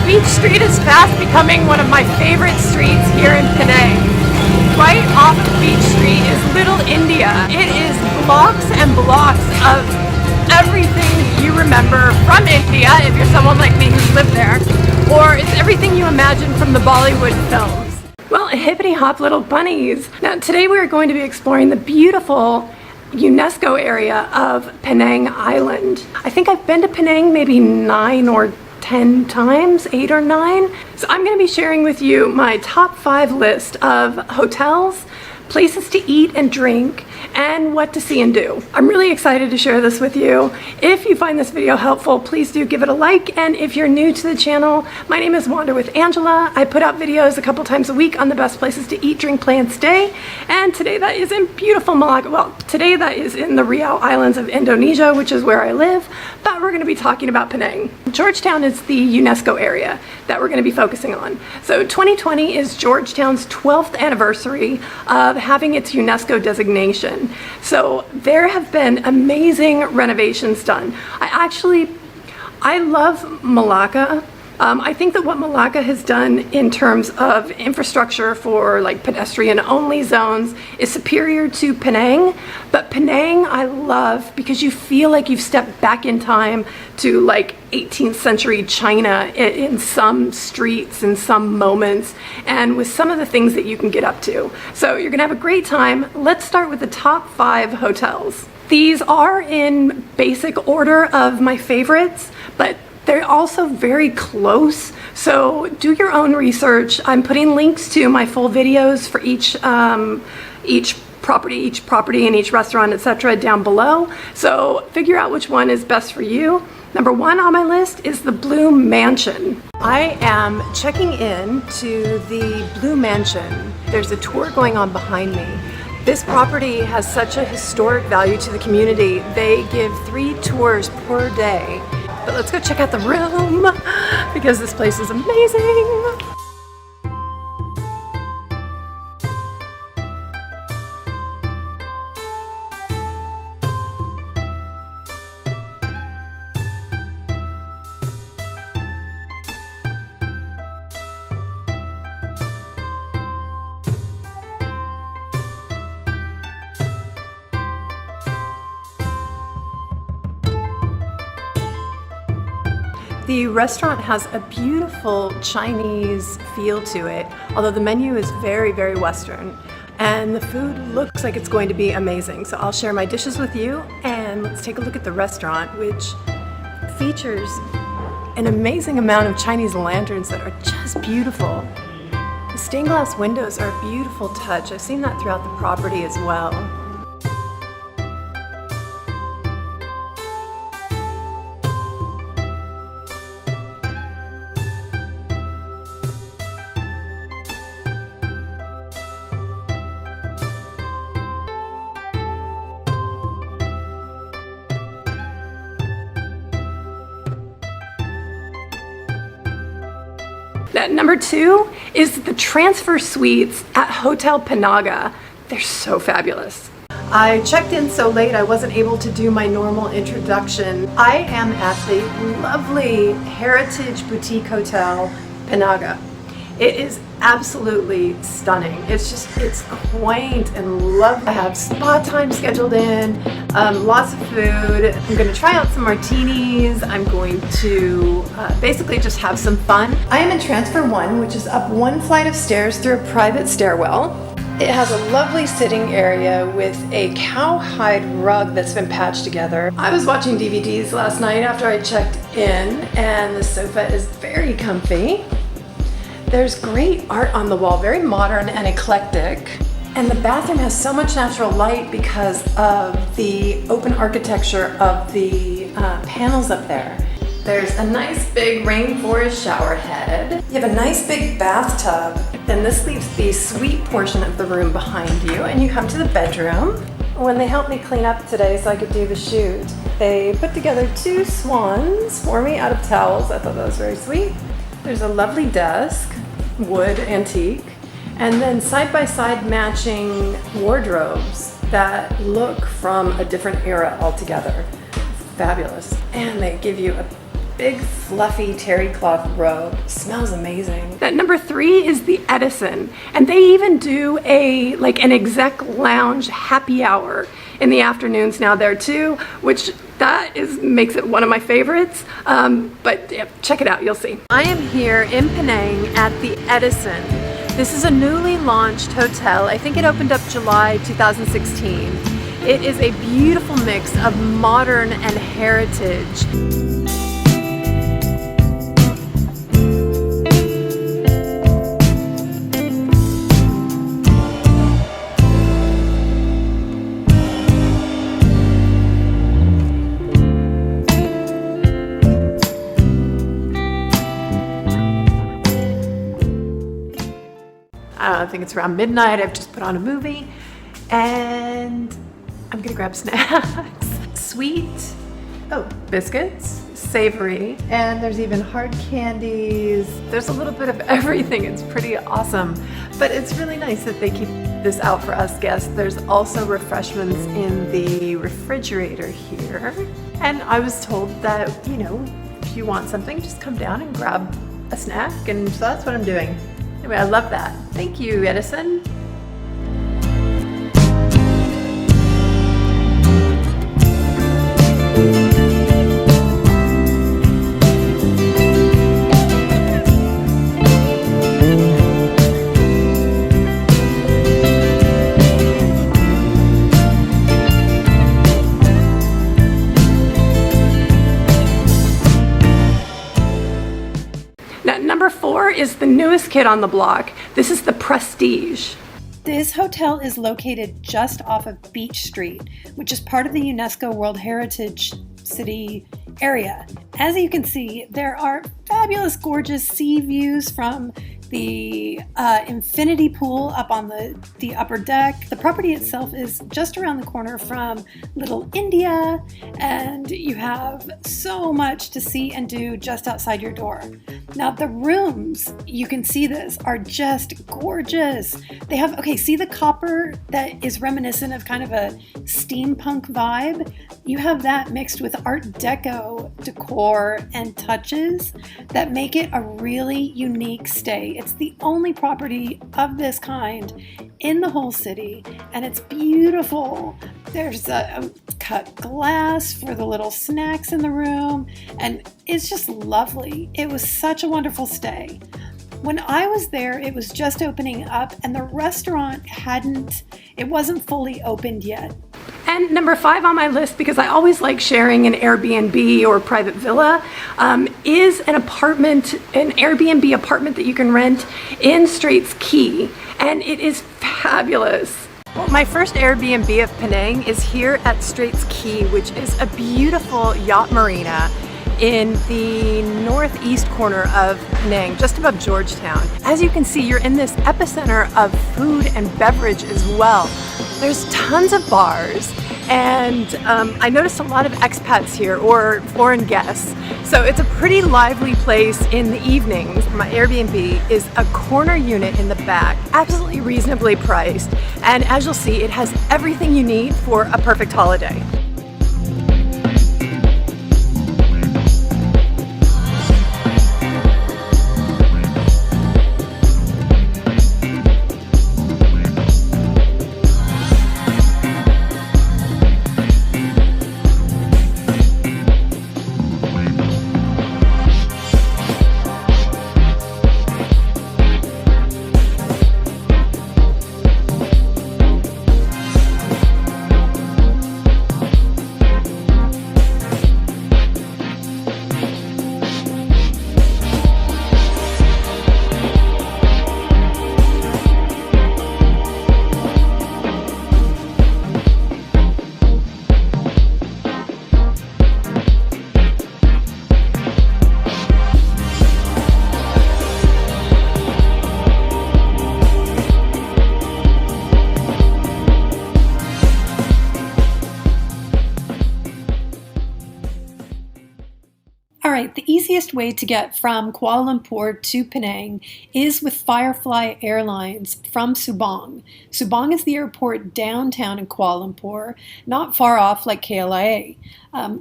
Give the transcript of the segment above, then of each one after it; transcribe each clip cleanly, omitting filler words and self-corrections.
Beach Street is fast becoming one of my favorite streets here in Penang. Right off of Beach Street is Little India. It is blocks and blocks of everything you remember from India, if you're someone like me who's lived there, or it's everything you imagine from the Bollywood films. Well, hippity hop little bunnies. Now today we are going to be exploring the beautiful UNESCO area of Penang Island. I think I've been to Penang maybe 9 or 10 times, 8 or 9. So I'm going to be sharing with you my top 5 list of hotels, places to eat and drink, and what to see and do. I'm really excited to share this with you. If you find this video helpful, please do give it a like, and if you're new to the channel, my name is Wander with Angela. I put out videos a couple times a week on the best places to eat, drink, play, and stay, and today that is in beautiful Malacca. Well, today that is in the Riau Islands of Indonesia, which is where I live, but we're going to be talking about Penang. Georgetown is the UNESCO area that we're going to be focusing on. So 2020 is Georgetown's 12th anniversary of having its UNESCO designation. So there have been amazing renovations done. I love Malacca. I think that what Malacca has done in terms of infrastructure for like pedestrian only zones is superior to Penang, but Penang I love because you feel like you've stepped back in time to like 18th century China in some streets, in some moments, and with some of the things that you can get up to. So you're gonna have a great time. Let's start with the top 5 hotels. These are in basic order of my favorites, but they're also very close, so do your own research. I'm putting links to my full videos for each property and each restaurant, etc. down below. So figure out which one is best for you. Number 1 on my list is the Blue Mansion. I am checking in to the Blue Mansion. There's a tour going on behind me. This property has such a historic value to the community. They give 3 tours per day. But let's go check out the room because this place is amazing. The restaurant has a beautiful Chinese feel to it, although the menu is very, very Western. And the food looks like it's going to be amazing. So I'll share my dishes with you, and let's take a look at the restaurant, which features an amazing amount of Chinese lanterns that are just beautiful. The stained glass windows are a beautiful touch. I've seen that throughout the property as well. Number 2 is the transfer suites at Hotel Panaga. They're so fabulous. I checked in so late I wasn't able to do my normal introduction. I am at the lovely Heritage Boutique Hotel Panaga. It is absolutely stunning. It's quaint and lovely. I have spa time scheduled in, lots of food. I'm going to try out some martinis. I'm going to basically just have some fun. I am in Transfer 1, which is up 1 flight of stairs through a private stairwell. It has a lovely sitting area with a cowhide rug that's been patched together. I was watching DVDs last night after I checked in, and the sofa is very comfy. There's great art on the wall, very modern and eclectic. And the bathroom has so much natural light because of the open architecture of the panels up there. There's a nice big rainforest shower head. You have a nice big bathtub. Then this leaves the suite portion of the room behind you, and you come to the bedroom. When they helped me clean up today so I could do the shoot, they put together 2 swans for me out of towels. I thought that was very sweet. There's a lovely desk, wood antique, and then side-by-side matching wardrobes that look from a different era altogether. Fabulous. And they give you a big fluffy terry cloth robe. Smells amazing. That number 3 is the Edison, and they even do an exec lounge happy hour in the afternoons now there too, which makes it one of my favorites. But yeah, check it out, you'll see. I am here in Penang at the Edison. This is a newly launched hotel. I think it opened up July 2016. It is a beautiful mix of modern and heritage. I think it's around midnight. I've just put on a movie and I'm gonna grab snacks. Sweet, biscuits, savory, and there's even hard candies. There's a little bit of everything. It's pretty awesome. But it's really nice that they keep this out for us guests. There's also refreshments in the refrigerator here. And I was told that, if you want something, just come down and grab a snack. And so that's what I'm doing. Anyway, I love that. Thank you, Edison. Number 4 is the newest kid on the block. This is the Prestige. This hotel is located just off of Beach Street, which is part of the UNESCO World Heritage City area. As you can see, there are fabulous, gorgeous sea views from the infinity pool up on the upper deck. The property itself is just around the corner from Little India, and you have so much to see and do just outside your door. Now the rooms, you can see this, are just gorgeous. They have, see the copper that is reminiscent of kind of a steampunk vibe? You have that mixed with Art Deco decor and touches that make it a really unique stay. It's the only property of this kind in the whole city, and it's beautiful. There's a cut glass for the little snacks in the room, and it's just lovely. It was such a wonderful stay. When I was there, it was just opening up, and the restaurant wasn't fully opened yet. And number 5 on my list, because I always like sharing an Airbnb or private villa, is an Airbnb apartment that you can rent in Straits Key, and it is fabulous. Well, my first Airbnb of Penang is here at Straits Key, which is a beautiful yacht marina in the northeast corner of Penang, just above Georgetown. As you can see, you're in this epicenter of food and beverage as well. There's tons of bars, and I noticed a lot of expats here, or foreign guests. So it's a pretty lively place in the evenings. My Airbnb is a corner unit in the back, absolutely reasonably priced. And as you'll see, it has everything you need for a perfect holiday. All right, the easiest way to get from Kuala Lumpur to Penang is with Firefly Airlines from Subang. Subang is the airport downtown in Kuala Lumpur, not far off like KLIA.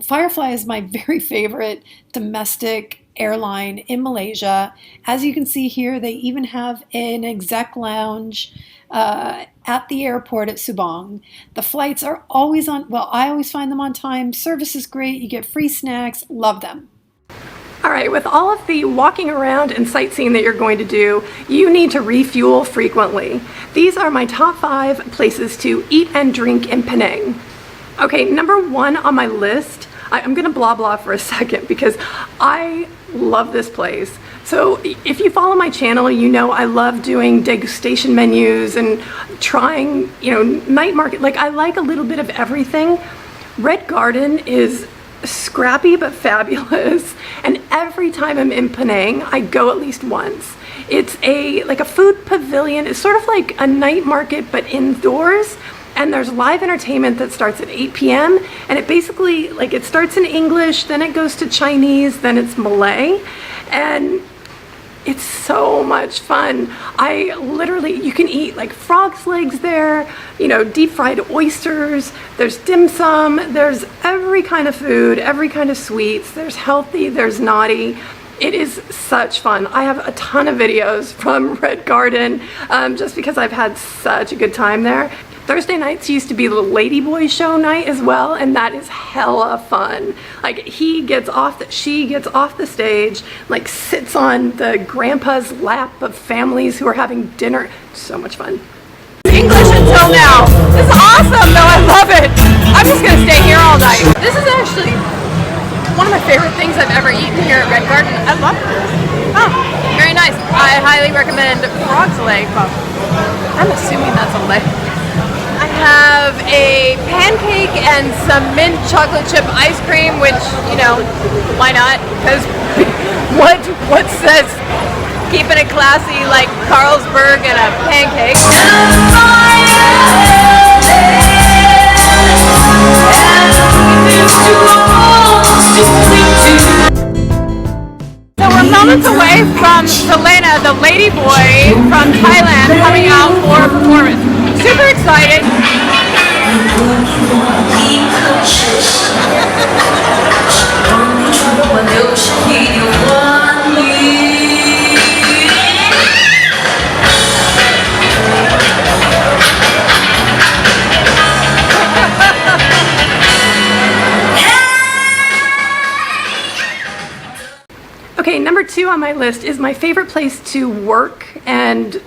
Firefly is my very favorite domestic airline in Malaysia. As you can see here, they even have an exec lounge at the airport at Subang. The flights are always on, well, I always find them on time. Service is great. You get free snacks. Love them. All right, with all of the walking around and sightseeing that you're going to do, you need to refuel frequently. These are my top 5 places to eat and drink in Penang. Okay, number 1 on my list, I'm gonna blah blah for a second because I love this place. So if you follow my channel, you know I love doing degustation menus and trying, night market. Like, I like a little bit of everything. Red Garden is scrappy but fabulous, and every time I'm in Penang I go at least once. It's like a food pavilion. It's sort of like a night market but indoors, and there's live entertainment that starts at 8 p.m. and it basically, like, it starts in English, then it goes to Chinese, then it's Malay, and it's so much fun. You can eat like frog's legs there, deep fried oysters, there's dim sum, there's every kind of food, every kind of sweets, there's healthy, there's naughty. It is such fun. I have a ton of videos from Red Garden just because I've had such a good time there. Thursday nights used to be the Ladyboy show night as well, and that is hella fun. Like, she gets off the stage, like sits on the grandpa's lap of families who are having dinner. So much fun. English until now. This is awesome though, I love it. I'm just gonna stay here all night. This is actually one of my favorite things I've ever eaten here at Red Garden. I love this. Oh, very nice. I highly recommend frog's leg. Well, I'm assuming that's a leg. I have a pancake and some mint chocolate chip ice cream, which, why not? Because what says keeping it classy like Carlsberg and a pancake? So we're moments away from Selena, the Ladyboy from Thailand, coming out for a performance. Super excited. Okay, number 2 on my list is my favorite place to work and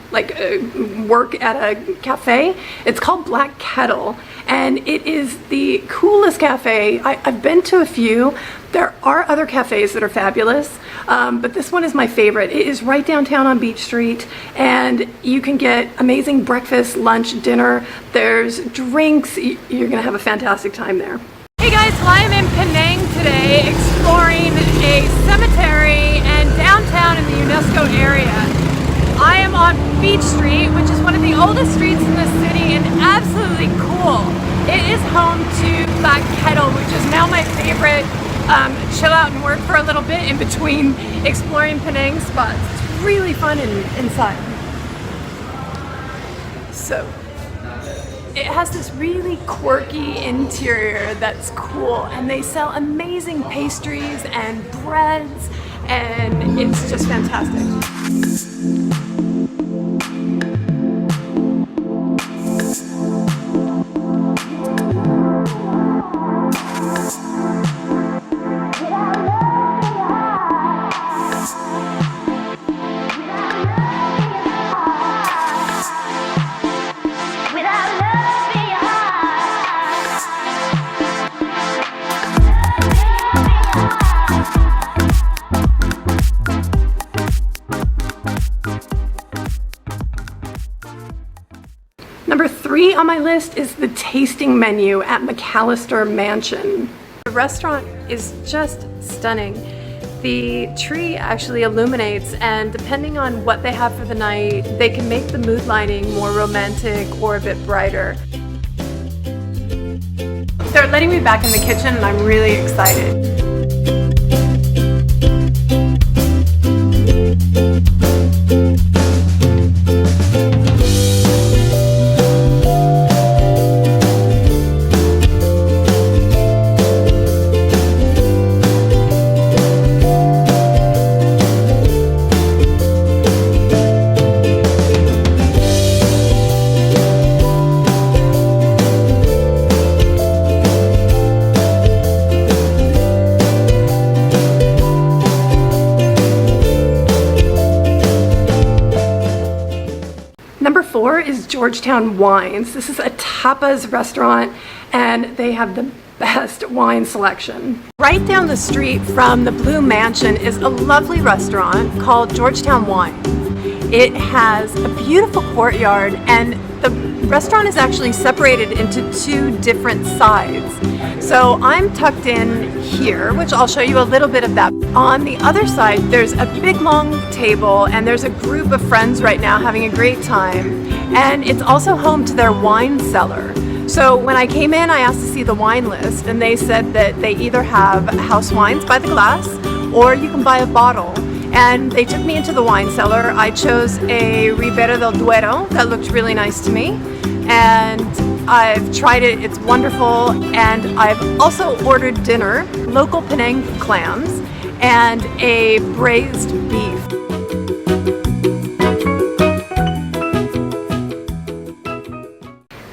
work at a cafe. It's called Black Kettle, and it is the coolest cafe. I've been to a few. There are other cafes that are fabulous, but this one is my favorite. It is right downtown on Beach Street, and you can get amazing breakfast, lunch, dinner. There's drinks. You're gonna have a fantastic time there. Hey guys, well, I'm in Penang today exploring a cemetery and downtown in the UNESCO area. I am on Beach Street, which is one of the oldest streets in the city and absolutely cool. It is home to Black Kettle, which is now my favorite chill out and work for a little bit in between exploring Penang spots. It's really fun inside. So, it has this really quirky interior that's cool, and they sell amazing pastries and breads, and it's just fantastic. Number 3 on my list is the tasting menu at McAllister Mansion. The restaurant is just stunning. The tree actually illuminates, and depending on what they have for the night, they can make the mood lighting more romantic or a bit brighter. They're letting me back in the kitchen, and I'm really excited. 4 is Georgetown Wines. This is a tapas restaurant and they have the best wine selection. Right down the street from the Blue Mansion is a lovely restaurant called Georgetown Wine. It has a beautiful courtyard and the restaurant is actually separated into 2 different sides. So I'm tucked in here, which I'll show you a little bit of that. On the other side, there's a big long table and there's a group of friends right now having a great time. And it's also home to their wine cellar. So when I came in, I asked to see the wine list and they said that they either have house wines by the glass or you can buy a bottle. And they took me into the wine cellar. I chose a Ribera del Duero that looked really nice to me. And I've tried it, it's wonderful. And I've also ordered dinner, local Penang clams, and a braised beef.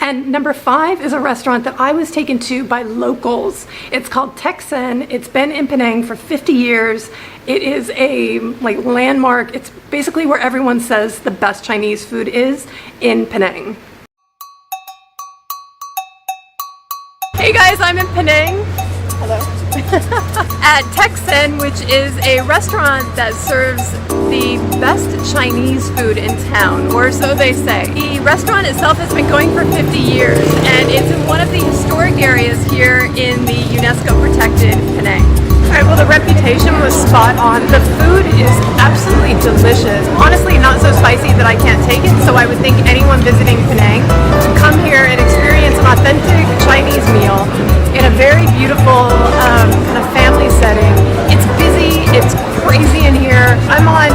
And number 5 is a restaurant that I was taken to by locals. It's called Texan. It's been in Penang for 50 years. It is a landmark. It's basically where everyone says the best Chinese food is in Penang. Hey guys, I'm in Penang. Hello. At Texan, which is a restaurant that serves the best Chinese food in town, or so they say. The restaurant itself has been going for 50 years and it's in one of the historic areas here in the UNESCO protected Penang. Alright, well the reputation was spot on. The food is absolutely delicious. Honestly, not so spicy that I can't take it, so I would think anyone visiting Penang should come here and experience an authentic Chinese meal in a very beautiful kind of family setting. It's busy, it's crazy in here. I'm on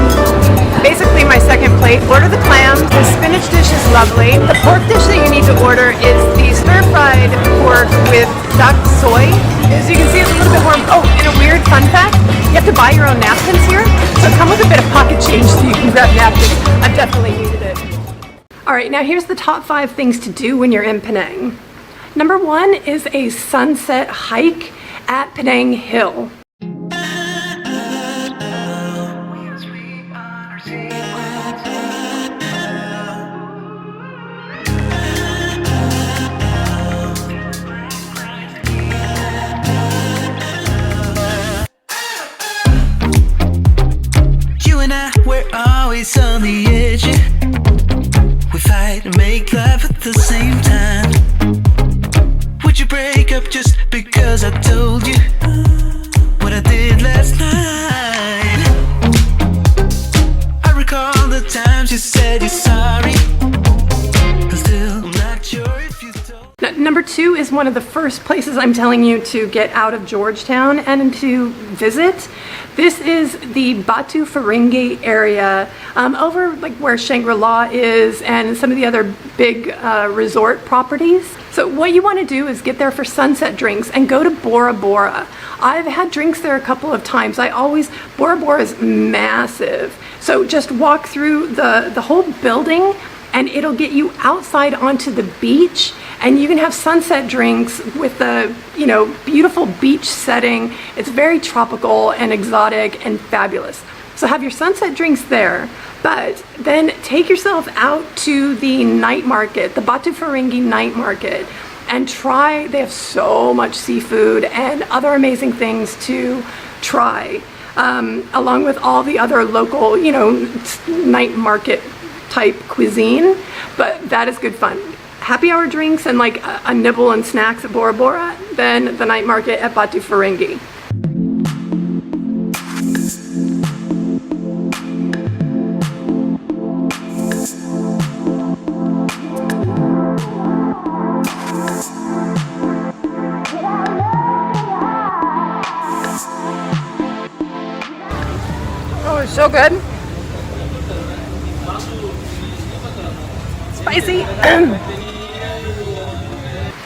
basically my second plate. Order the clams. The spinach dish is lovely. The pork dish that you need to order is the stir-fried pork with duck soy. As you can see, it's a little bit more. Oh, and a weird fun fact, you have to buy your own napkins here. So come with a bit of pocket change so you can grab napkins. I've definitely needed it. All right, now here's the top 5 things to do when you're in Penang. Number 1 is a sunset hike at Penang Hill. You and I, we're always on the edge. We fight and make love at the same time. Would you break up just because I told you what I did last night? I recall the times you said you're sorry. Still, I'm not sure if you told. Now, number 2 is one of the first places I'm telling you to get out of Georgetown and to visit. This is the Batu Ferringhi area, over where Shangri-La is and some of the other big resort properties. So what you want to do is get there for sunset drinks and go to Bora Bora. I've had drinks there a couple of times. Bora Bora is massive. So just walk through the whole building and it'll get you outside onto the beach and you can have sunset drinks with the beautiful beach setting. It's very tropical and exotic and fabulous. So have your sunset drinks there, but then take yourself out to the night market, the Batu Ferringhi night market, and they have so much seafood and other amazing things to try, along with all the other local, night market type cuisine, but that is good fun. Happy hour drinks and a nibble and snacks at Bora Bora, then the night market at Batu Ferringhi. Oh, it's so good. Spicy.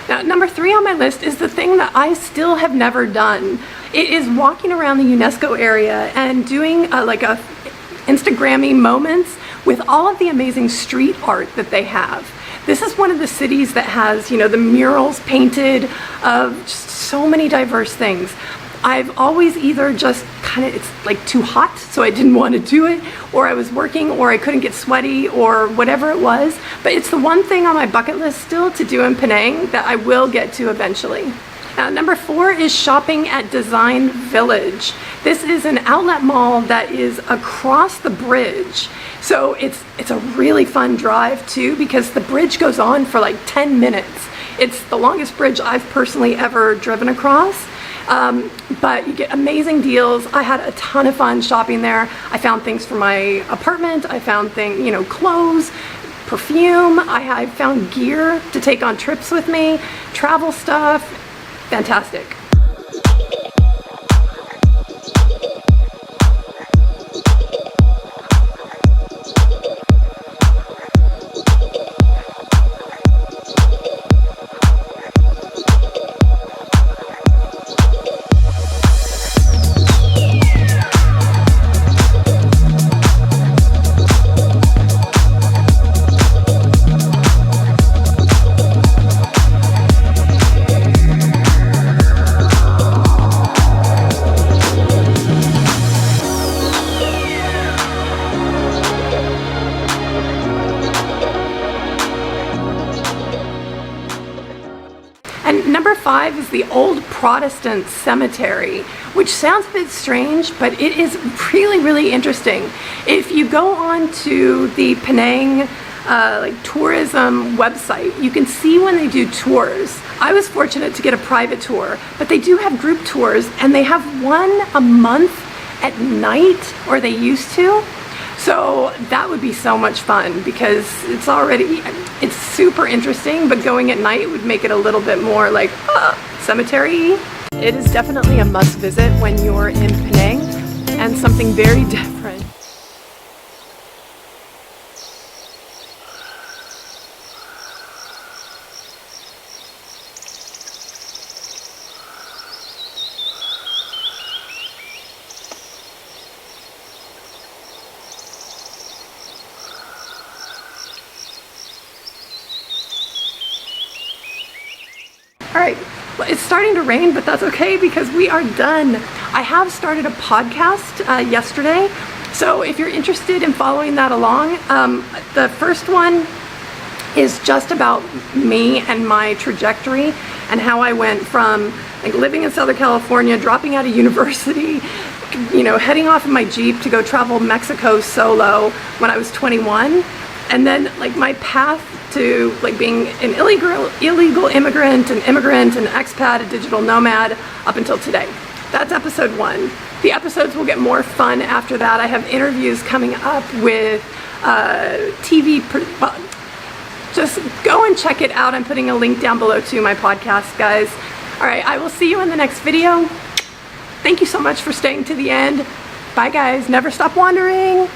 Now, number 3 on my list is the thing that I still have never done. It is walking around the UNESCO area and doing a Instagrammy moments with all of the amazing street art that they have. This is one of the cities that has, the murals painted of just so many diverse things. I've always either just it's like too hot, so I didn't want to do it, or I was working, or I couldn't get sweaty, or whatever it was. But it's the one thing on my bucket list still to do in Penang that I will get to eventually. Number 4 is shopping at Design Village. This is an outlet mall that is across the bridge. So it's a really fun drive too, because the bridge goes on for like 10 minutes. It's the longest bridge I've personally ever driven across. But you get amazing deals. I had a ton of fun shopping there. I found things for my apartment. I found things, clothes, perfume. I found gear to take on trips with me, travel stuff. Fantastic. And number 5 is the Old Protestant Cemetery, which sounds a bit strange, but it is really, really interesting. If you go on to the Penang tourism website, you can see when they do tours. I was fortunate to get a private tour, but they do have group tours, and they have one a month at night, or they used to. So that would be so much fun, because it's super interesting, but going at night would make it a little bit more like cemetery. It is definitely a must visit when you're in Penang, and something very different. All right, well, it's starting to rain, but that's okay because we are done. I have started a podcast yesterday, so if you're interested in following that along, the first one is just about me and my trajectory and how I went from living in Southern California, dropping out of university, heading off in my Jeep to go travel Mexico solo when I was 21. And then my path to being an illegal immigrant, an expat, a digital nomad up until today. That's episode 1. The episodes will get more fun after that. I have interviews coming up with just go and check it out. I'm putting a link down below to my podcast, guys. All right, I will see you in the next video. Thank you so much for staying to the end. Bye, guys. Never stop wandering.